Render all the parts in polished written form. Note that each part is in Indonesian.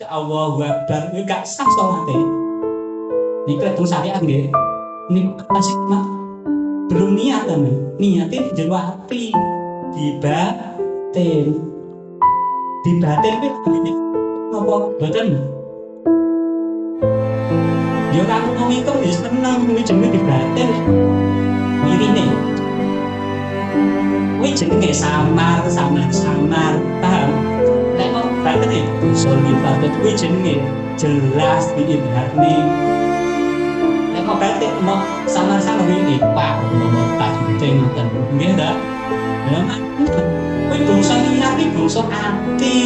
Allahu Akbar kuwi gak sah salate. Niku teng syariat nggih. Niku kasih mak belum niat kan. Niatin jero ati dibatin. Dibatin kuwi napa boten? Yo ora ngono iku wis seneng kuwi jenenge dibatin. Irine. Kuwi jenenge samar. Paham? Nek kok baten iki usul ibadat kuwi jenenge jelas diibhadni. Nek kok baten mau samar-samar iki Pak nomor tak penting ngoten. Nggih ta? Ya mak. Kuwi bangsa niat iki bangsa ati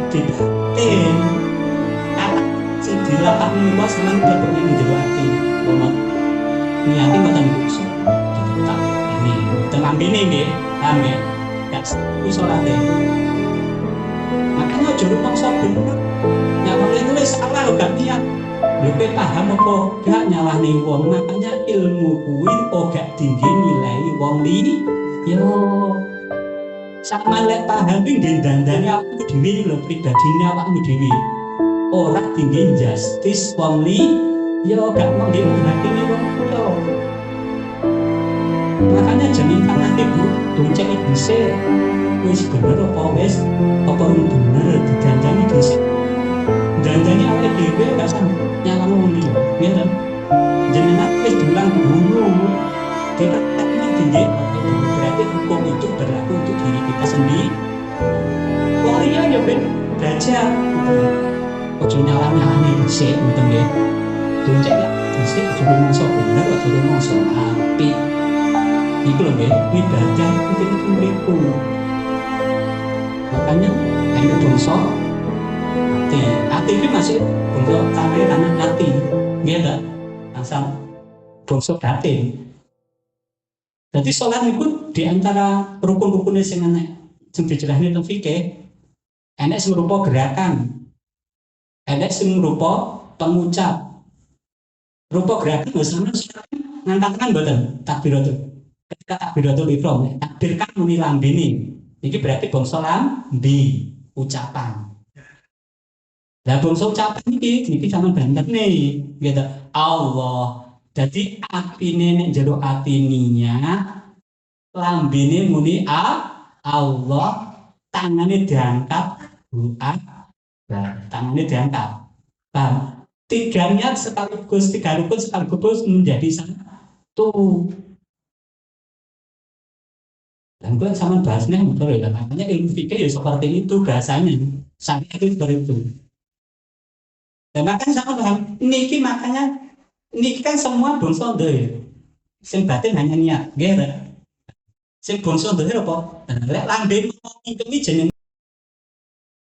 dibatin. Sing dilapak niku seneng kok ning jero ati. Pomo niate mboten bangsa. Tetap ini telambene nggih. Paham nggih? Gak kuwi salate. Makanya aja rumangsa bener. Nyawang itu salah gak niat. Lho kowe paham apa gak nyalahne wong. Makanya ilmu kuwi ora tinggi nilai wong li. Yo sama lek paham iki nggih dandane aku dhewe lho pribadine awakmu dhewe. Ora tinggi justice wong li. Yo gak mau nggih ngakini wong yo. Makanya jangan nanti bu, donceng dhisik. Wis bener apa wis apa bener didandani dhisik. Dandani awake dhewe gak sampe nyalahno wong liya. Nggih ta? Jenengan wis dulang dulu. Kita ini tinggi berarti hukum itu berlaku untuk diri kita sendiri. Wong liya ya ben belajar. Ojo nyalah-nyalahne dhisik ngoten nggih. Donceng dhisik ojo rumangsa bener, ojo rumangsa apik. Itu loh ya, ibadah itu mriku. Makanya ayo bangsa hati ini masih bangsa sampai tanah hati, nggih ta? Asal bangsa batin. Jadi sholat itu diantara rukun-rukunnya sing dijelasne teng fikih, enek sing rupa gerakan, enek sing rupa pengucap. Rupa gerakan wis sampeyan ngangkat tangan mboten takbiratul. Ketika takbiratul ihram, takbir kan muni lambene. Iki berarti bangsa lambi ucapan. Lah bangsa ucapan iki sampean bandetne gitu. Allah. Jadi atine nek jero ati niat, lambene muni Allah, tangane diangkat tangannya diangkat. Paham? Tiga niat sekaligus, tiga rukun sekaligus menjadi satu. Dan gue sama bahasnya betul ya, makanya ilmu fikih ya seperti itu bahasanya, sampai itu seperti itu. Dan makanya sama paham, makanya niki kan semua bangsa dhewe. Sing batin hanya niat, nggih ta. Sing bangsa dhewe apa? Lek lambe ngomong iki jenenge